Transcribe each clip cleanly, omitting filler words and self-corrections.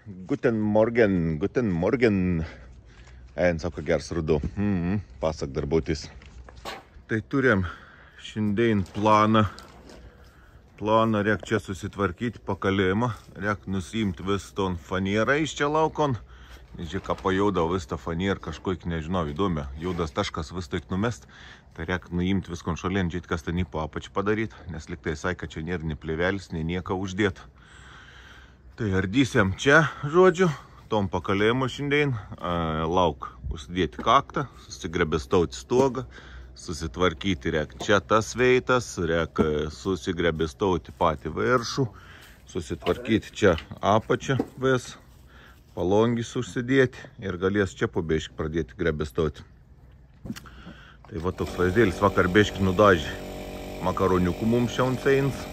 Guten Morgen, guten Morgen. Sako geras ruduo. Pasak darbuotis. Tai turim šiandien planą. Reik čia susitvarkyti pakalėjimą. Reik nusiimti vis ton fanierą iš čia laukon. Nežiūrėk, ką pajauda vis tą fanierą kažkoik, nežinau, įdomi. Jaudas taškas vis taip numest. Tai reik nuimti vis konšolien, žiūrėti, kas ten į po apačią padaryti. Nes liktai sakė, kad čia nėra nei plėvelis, nei nieko uždėti. Tai ardysiam čia, žodžiu, tom pakalėjimu šiandien. Lauk užsidėti kaktą, susigrebestauti stogą, susitvarkyti reik čia tas veitas, reik susigrebestauti patį viršų, susitvarkyti čia apačią vis, palongis užsidėti ir galės čia pobėškį pradėti grebestauti. Tai va toks vaizdėlis, vakar bėškį nudažė makaroniukų mums šiandien eins.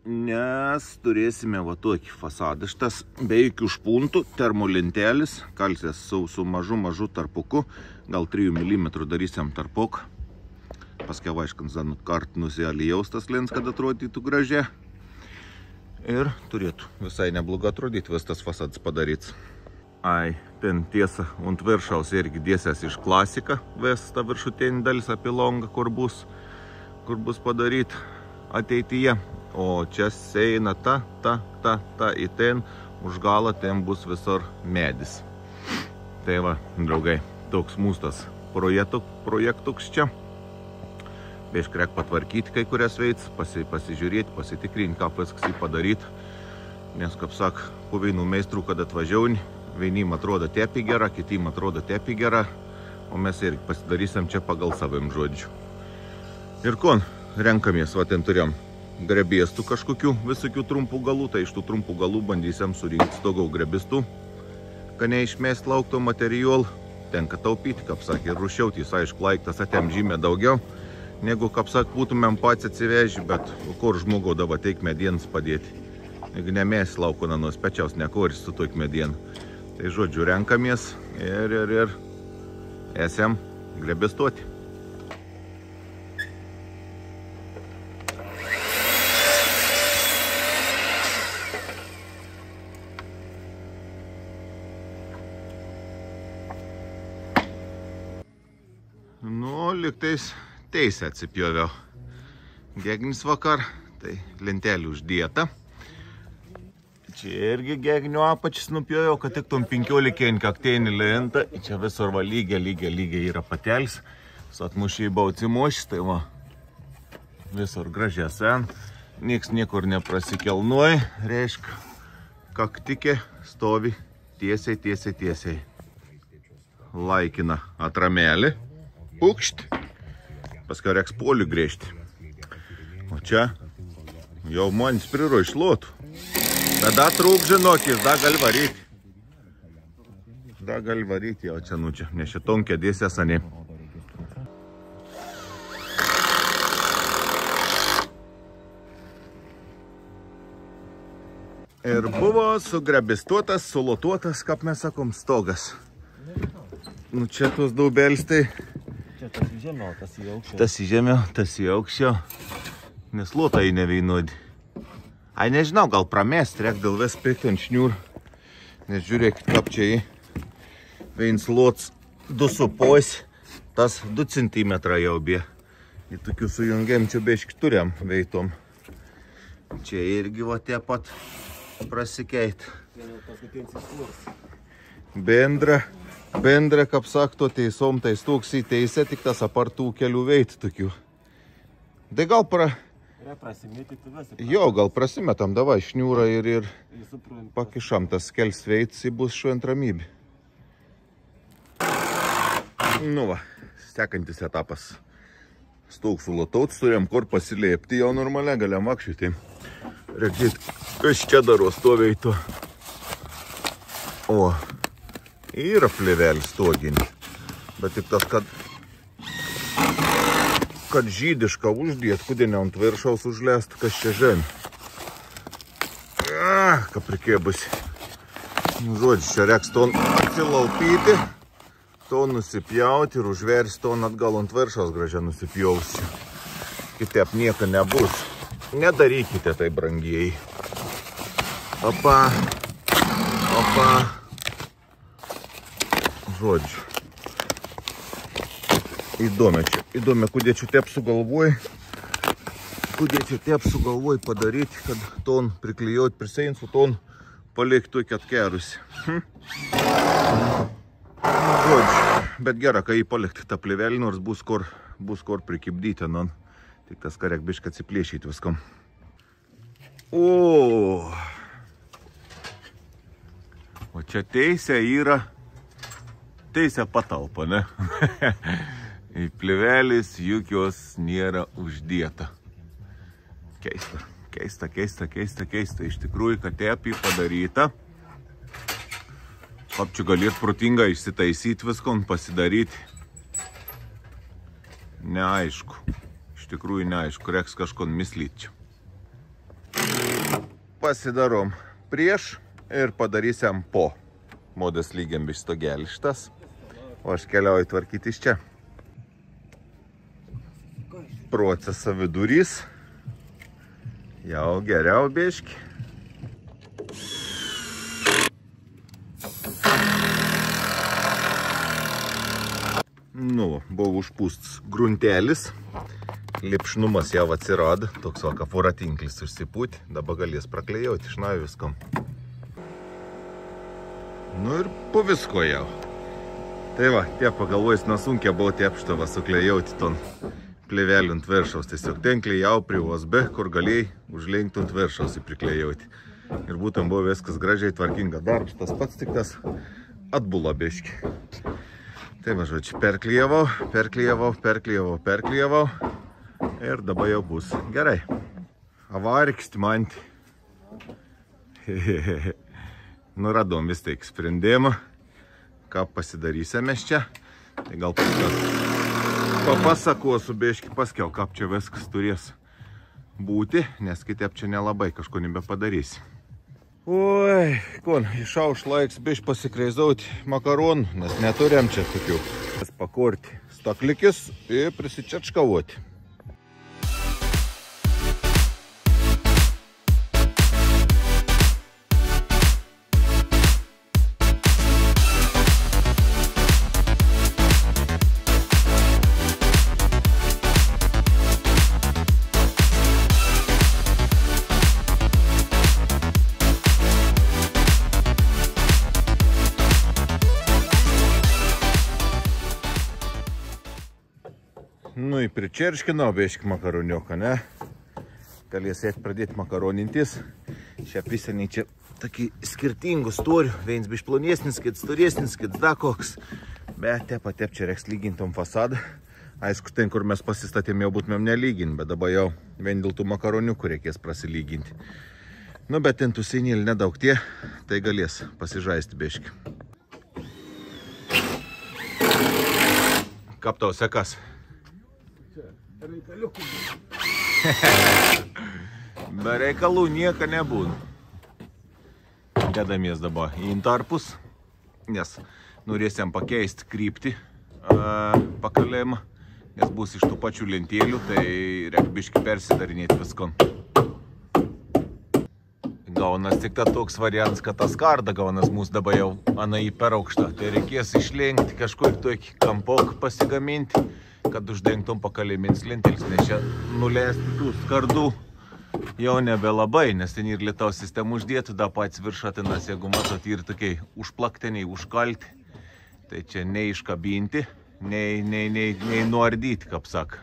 Nes turėsime va tokį fasadą. Šitas be jokių špuntų, termolentelis, kalsės su mažu tarpuku, gal 3 mm darysiam tarpuk. Paskiau aiškins, kart nusialijaus tas lens, kad atrodytų gražiai. Ir turėtų visai neblogai atrodyti, vis tas fasadas padaryts. Ten tiesa, ant viršaus irgi dėsės iš klasika, vis ta viršutinė dalis apie longą, kur bus padaryt ateityje. O čia eina ta į ten, už galą ten bus visur medis. Tai va, draugai, toks mūsų tas projektuks čia. Bėšk reik patvarkyti kai kurias veids, pasižiūrėti, pasitikrinti, ką paskui padaryti. Nes, kaip sak, po vienų meistrų, kad atvažiauni, vienim atrodo tepi gera, kitim atrodo tepi gera, o mes irgi pasidarysim čia pagal savim žodžiu. Ir kon, renkamės, va ten turėjom grebėstų kažkokių visokių trumpų galų, tai iš tų trumpų galų bandysim surinkti daugiau grebėstų, kad neišmest laukto materialų. Tenka taupyti, kaip sakė, ir rušiauti, jis aišku, laiktas atėm žymė daugiau, negu, kaip sakė, būtumėm pats atsivežę, bet kur žmogau dava teik medienas padėti. Jeigu nemės lauko nanos pečiaus nekoris su toik medieną. Tai žodžiu, renkamės ir esam grebėstuoti. Liktais teisę atsipjoviau. Gegnis vakar, tai lentelį uždėta. Čia irgi gegnio apačis nupjoviau, kad tik tom 15 kakteinį lentą. Čia visur va lygiai yra patelis. Satmušiai baucimošis, tai va visur gražias sen. Nieks niekur neprasikelnuoja, reiškia, kaktikė stovi tiesiai. Laikina atramelį. Pukšt, paskui reiks polių grėžti. O čia jau manis priruoš lotų. Tada trūk žinokis, da gali varyti jau čia, nes šitom kėdėse sani. Ir buvo sugrebistuotas, sulotuotas, kaip mes sakom, stogas. Čia tos daubelis tai... Tas į žemio, tas į aukščio, nes lotai neveinodi. Nežinau, gal pramest, reik dėl vis pėkti ant šniūr, nes žiūrėkit, kaip čia į veins lots 2,5, tas 2 cm jau bė. Į tokių sujungiam čia bėški turėm veitom. Čia irgi va tie pat prasikeit. Bendra, kaip sakto, teisom, tai stūks į teisę, tik tas apartų kelių veitų tokių. Tai gal gal prasimetam, davai šniūrą ir pakišam tas kels veits, į bus šuent ramybė. Nu va, sekantis etapas. Stūk sulotauts, turėjom kur pasilėpti jau normaliai, galiam vakščiuti. Reikėti, kas čia daros to veitų. O. Yra plėvelis stoginį, bet tik tas, kad žydišką uždėt, kodėl ne ant viršaus užlest, kas čia žemė. Ką prikėbusi. Žodžiu, čia reiks ton atsilaupyti, ton nusipjauti ir užversti ton atgal ant viršaus gražiai nusipjausi. Kitaip nieko nebus. Nedarykite tai, brangiai. Opa. Žodžiu. Įdomi, kudėčių tepsų galvoj padaryti, kad ton priklijuoti priseinsiu, ton paliktų atkerusi. Žodžiu, bet gera, kai jį palikti tą plėvelį, nors bus kur prikibdyti, tik tas karek biškai atsiplėšyti viskam. O čia teisė yra, teisė patalpa, ne? Į plėvelis juk jos nėra uždėta. Keista. Iš tikrųjų, kad tepį padaryta. Kaip čia galėt protingai išsitaisyti viską, pasidaryti. Neaišku. Iš tikrųjų neaišku, reiks kažko mislyti čia. Pasidarom prieš ir padarysiam po. Modas lygiam biš stogelį šitas. O aš keliauju tvarkyti iš čia. Procesą vidurys. Jau geriau biški. Buvo užpūstas gruntelis. Lipšnumas jau atsirado. Toks va, kaip voratinklis užsipūti. Dabar galės praklejauti iš naujo viskam. Ir po visko jau. Tai va, pagalvojus, nesunkia buvo tepštava suklejauti ton plėvelį ant viršaus. Tiesiog ten klejau prie USB, kur galėjai užlenkti ant viršaus priklejauti. Ir būtent buvo viskas gražiai tvarkinga darbs. Tas pats tik tas atbula biški. Tai va, žodžiu, perklijavau. Ir dabar jau bus gerai. Avariksti manti. Radom vis tiek sprendimą. Ką pasidarysim mes čia. Tai gal papasakosiu biški paskiau, kaip čia viskas turės būti, nes kitaip čia nelabai kažko nebepadarysi. Oi, išauš laiks biški pasikreizauti makaronų, nes neturėm čia tokių. Pakurti staklikis ir prisičečkavoti. Pričerškinau biški makaroniuką, ne? Galės eiti pradėti makaronintis. Šia piseniai čia tokį skirtingų storių. Vienas biš plonesnis, kits storesnis, kits da koks. Bet tep čia reiks lygintom fasadą. Aišku, ten, kur mes pasistatėm, jau būtumėm nelyginti, bet dabar jau vien dėl tų makaroniukų reikės prasilyginti. Bet ten tų senėlį nedaug tie, tai galės pasižaisti biški. Kaip tau sekas? Be reikalų nieko nebūna. Dedamies dabar į intarpus, nes norėsim pakeisti kryptį pakalėjimą, nes bus iš tų pačių lentėlių, tai reik biški persidarinėti visko. Gaunas tik toks variants, kad tas karda gaunas mūsų dabar jau anai per aukštą, tai reikės išlenkti kažkokį tokį kampok pasigaminti, kad uždengtum pakalėmins lentėlis, nes čia nuleisti tų skardų jau nebelabai, nes ten ir lietaus sistemų uždėtų, da pats viršatinas, jeigu matot, ir tokiai užplaktiniai, užkalti, tai čia neiškabinti, nei nuardyti, kaip saka.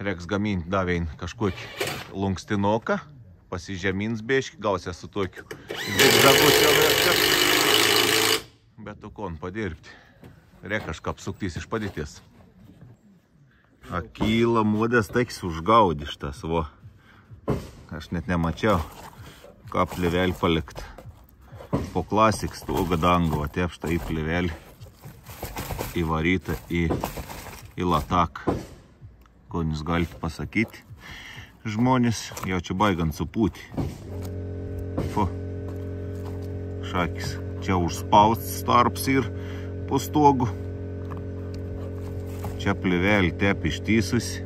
Reiks gaminti davėin kažkokį lunkstinoką, pasižemins biški, gausia su tokiu zigzagus jau reikia. Bet tu kon padirbti. Reik kažką apsuktys iš padėties. Akyla modės taiks užgaudi šitas, vo. Aš net nemačiau, ką plėvelį palikti. Po klasik stoga dango, atepšta į plėvelį, įvaryta į lataką. Ko jūs galite pasakyti? Žmonės jau čia baigant supūti. Fu. Šakis. Čia užspaustas tarps ir po stogu. Čia plėvelį tep ištysusi.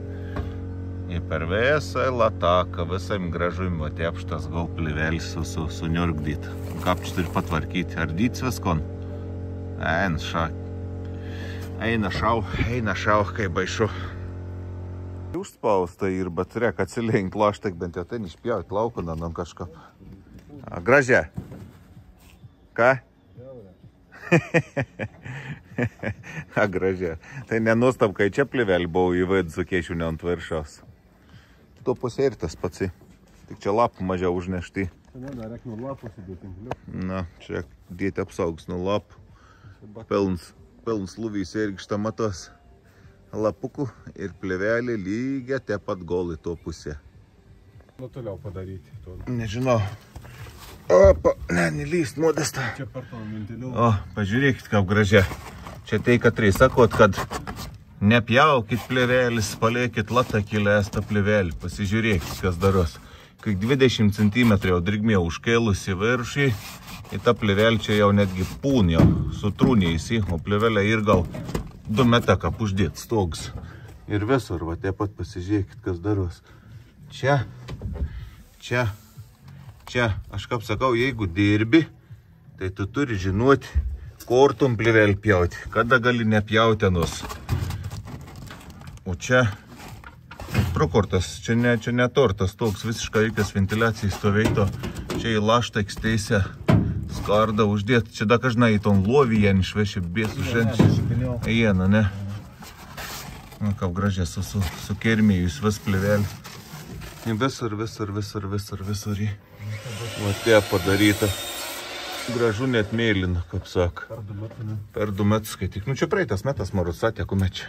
Ir per visą lataką, visam gražum atėpštas gal plivelis suniurgdyt. Kapčius turi patvarkyti. Ardyts viskon. Eina šau, kai baišu. Užspausta ir, bet rek atsilenk laštek, bent jau ten išpjaut laukuną nuo kažko. Gražia. Ką? Gražia. Tai nenustab, kai čia plivelį buvau įvaid su kėšiu ant viršaus. To pusė ir tas pats. Tik čia lapų mažiau užnešti. Na, čia dėti apsaugus nuo lapų. Pelns luvys irgi štamatos lapukų ir plivelį lygia te pat golai to pusė. Nu, toliau padaryti. Nežinau. Opa, ne, nelyst, modesta. Čia per to mintiliu. O, pažiūrėkit, kaip gražia. Čia tai, kad sakot, kad nepjaukit plivelis, paliekit latakilės tą plivelį. Pasižiūrėkit, kas daros. Kai 20 cm jau drigmė užkėlus į viršį, į tą plivelį čia jau netgi pūn jau sutrūnėjusi, o plivelė ir gal 2 metą uždėt stogs. Ir visur, va, taip pat pasižiūrėkit, kas daros. Čia. Aš kaip sakau, jeigu dirbi, tai tu turi žinoti, kur tu plivelį pjauti, kada gali nepjauti nus. O čia prokurtas, čia ne tortas, toks visiškai jokios ventiliacijos stovėto. Čia į laštą eksteisę skardą uždėti. Čia da kažnai į tom lovį jen išvešė bėsų šiandien. Jena, ne? Na, kaip gražiai su kermėjus vis plivelį. Visur. Va, tie padaryta. Gražu net mėlyna, kaip sak. Per 2 metus skaityk. Nu, čia praeitas metas marus atėkume čia.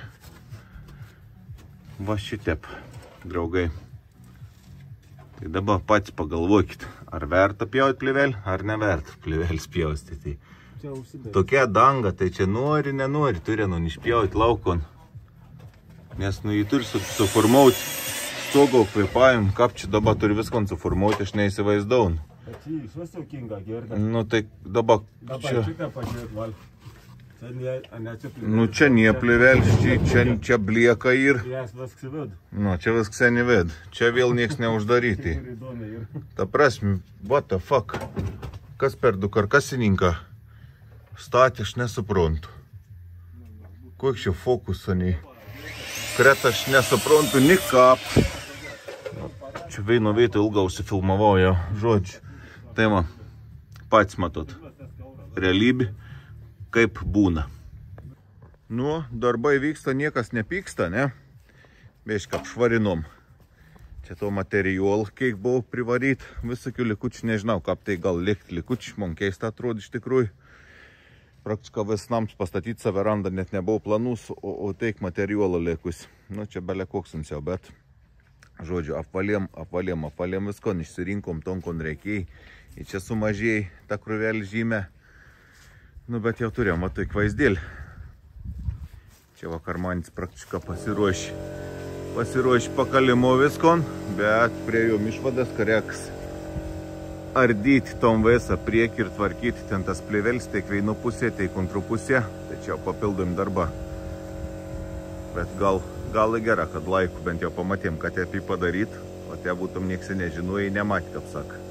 Va šitep, draugai. Tai dabar pats pagalvokit, ar verta pjauti plivelį, ar neverta plivelis pjaustyti. Tokia danga, tai čia nenori, turi išpjauti laukon. Nes jį turi suformuoti stogo kvėpavim, kaip čia dabar turi viską suformuoti, aš neįsivaizdau. Nu tai dabar čia... Nu čia nie plivelis, čia blieka ir... Nu čia viskas neved, čia vėl nieks neuždaryti. Ta prasme, what the fuck? Kas per du karkasininką statė, aš nesuprantu. Koks čia fokusą nei? Kret aš nesuprantu, nikap. Čia vieno vieto ilgą užsifilmavau jau, žodžiu. Tai man, pats matot, realybė, kaip būna. Nu, darbai vyksta, niekas nepyksta, ne? Beiškai apšvarinom. Čia to material, kiek buvo privaryt, visokių likučių, nežinau, kaip tai gal likti likučių, man keista atrodo iš tikrųjų. Praktiškai vis nams pastatyti verandą net nebuvo planus, o teik materialą likus. Nu, čia belė koksams jau, bet, žodžiu, apvalėm viskon, išsirinkom ton, kon reikėjai. Ir čia sumažėjai tą krūvelį žymę. Nu, bet jau turėjom, matai, kvaizdėlį. Čia vakar manis praktiškai pasiruoši pakalimo viskon, bet prie jom išvadas, kad reiks ardyti tom visą priekį ir tvarkyti ten tas plivelis, tiek vienu pusė, tiek antrų pusė. Tai čia papildomi darba. Bet gal gera, kad laiku bent jau pamatėm, kad apie padaryt, o te būtum nieks nežinojai, nematė, kaip sak.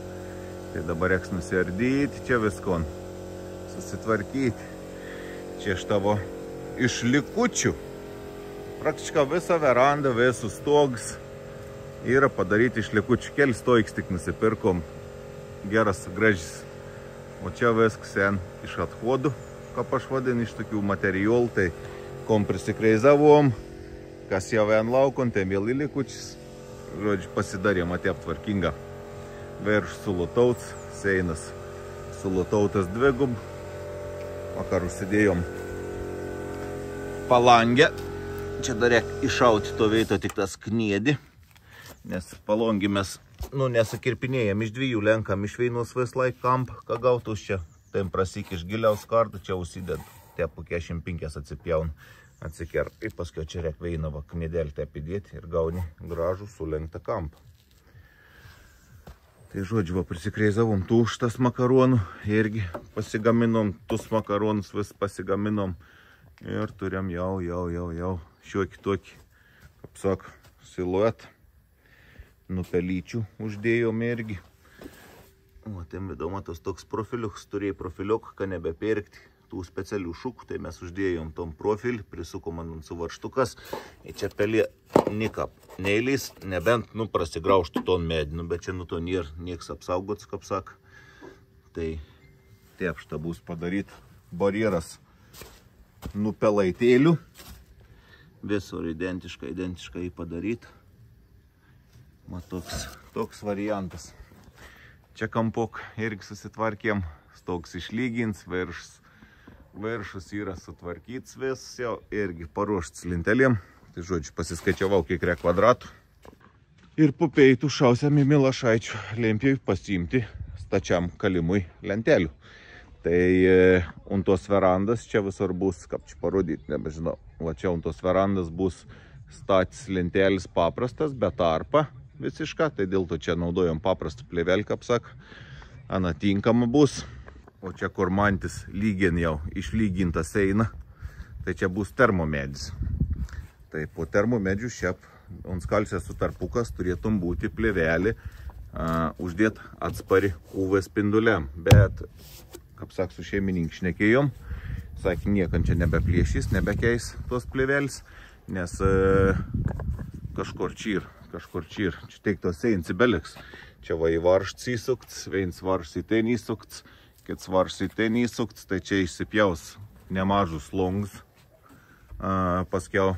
Tai dabar reiks nusiardyti čia viskon, susitvarkyti. Čia iš tavo iš likučių. Praktiškai visą verandą, visus stogus yra padaryti iš likučių. Kelis stoiks tik nusipirkom. Geras, gražis. O čia viskas sen iš athodų, kaip aš vadinu, iš tokių materialų. Tai kom prisikreizavom, kas jau vien laukon, tai vėl į likučius. Žodžiu, pasidarėm atėp tvarkingą. Virš sulutauts, seinas sulutautas dvigub. Vakar užsidėjom palangę. Čia dar reik išauti to veito tik tas kniedį. Nes palangį mes, nesakirpinėjom iš dviejų, lenkam iš vienos vis laik kamp, ką gautus čia. Taim prasik iš giliaus kartų, čia užsidėd. Tepu 45 atsipjaun, atsikerp. Ir paskui čia reik veinavo kniedelį tepidėti ir gauni gražų sulenktą kampą. Tai žodžiu, prisikreizavom tuštas makaronų, irgi pasigaminom, tus makaronus vis pasigaminom ir turėjom jau šiokį tokį, kaip sak, siluetą. nupelyčių uždėjom irgi. O, ten vidau matos toks profiliuks, turėjai profiliuk, kad nebepirkti tų specialių šukų, tai mes uždėjom tom profilį, prisukom ant suvarštukas, ir čia pelė nikap neįlys, nebent, prasigraužtų ton medį, bet čia to nėra nieks apsaugots, kaip sak. Tai tepšta bus padaryt barjeras nupelaitėlių, visur identiškai padaryt. Toks variantas. Čia kampok irgi susitvarkėm, stoks išlygins, viršus yra sutvarkyts vis, jau irgi paruošts lintelėm. Tai žodžiu, pasiskaičiavau kiek re kvadratų. Ir po peitų šausiam į Milašaičių lempijui pasiimti stačiam kalimui lentelių. Tai tos verandas čia visur bus, kaip čia parodyti, nebežinau. Va čia tos verandas bus statis lentelis paprastas, bet tarpa visiška, tai dėl to čia naudojom paprastą plėvelį, kaip sak. Ana tinkama bus. O čia kur mantis lygien jau išlygintas eina, tai čia bus termomedis. Tai po termomedžių šiap ant skalsės sutarpukas turėtum būti plėvelį uždėt atspari UV spinduliam. Bet, kaip sak, su šeimininkų šnekėjom, sakė, niekam čia nebeplėšys, nebekeis tos plėvelis, nes kažkur čia ir. Čia teiktos eins į beliks. Čia va į varšts įsukts, viens varšts į ten įsukts, kits varšts į ten įsukts, tai čia išsipjaus nemažus longus. Paskiau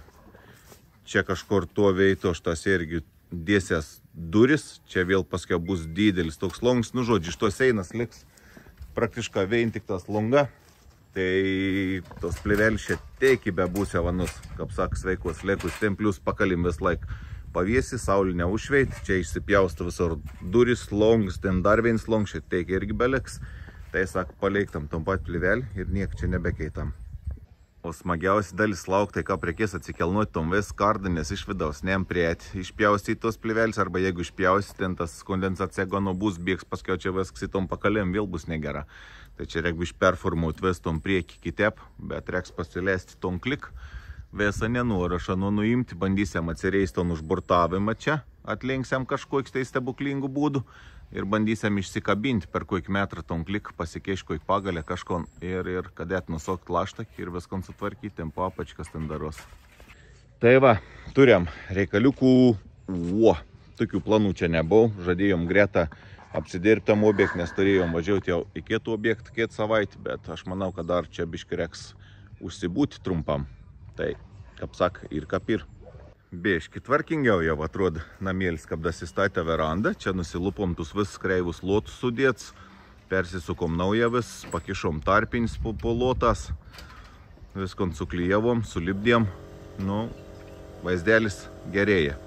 čia kažkur tuo veitu šitas irgi dėsės duris, čia vėl paskiau bus didelis toks longs, žodžiu, iš tos einas liks praktiškai vien tik tas longa, tai tos plėvelis čia teikybė būsia vanus, kaip sak, sveikos lėkus, ten plius pakalim vis laik paviesi, saulį neužveit, čia išsipjausta visur duris, longs, ten dar viens longs, čia teikia irgi beliks, tai sak, paleiktam tom pat plėvelį ir niek čia nebekeitam. O smagiausia dalis lauk, tai ką reikės atsikelnuoti tom vis kardą, nes iš vidaus neam prieiti, išpjausti tos plėvelis, arba jeigu išpjausi, ten tas kondensacija gano bus, bėgs paskiau čia viskas į tom pakalėm, vėl bus negera. Tai čia reikia išperformuoti vis tom priekį kitep, bet reiks pasileisti tom klik. Visą nenurašą nuimti, bandysiam atsireisti ton užburtavimą čia, atlenksiam kažkokiu tai stebuklingų būdų ir bandysiam išsikabinti per kokį metrą ton klik, pasikeiš kokį pagalę kažkon ir kadėt nusokt laštakį ir viską sutvarkyti, ten papačkas ten daros. Tai va, turėjom reikaliukų, tokių planų čia nebuvo, žadėjom greta apsidirbtam objektą, nes turėjom važiuoti jau į kitų objektų kitą savaitę, bet aš manau, kad dar čia biški reiks užsibūti trumpam. Tai, kaip sak, ir kaip ir. Biški tvarkingiau jau atrodo namėlis, kaip dasistatė verandą. Čia nusilupom tus vis kreivus lotus sudėts, persisukom naują vis, pakišom tarpinis po lotas, viskon suklijavom, sulipdėm. Vaizdelis gerėja.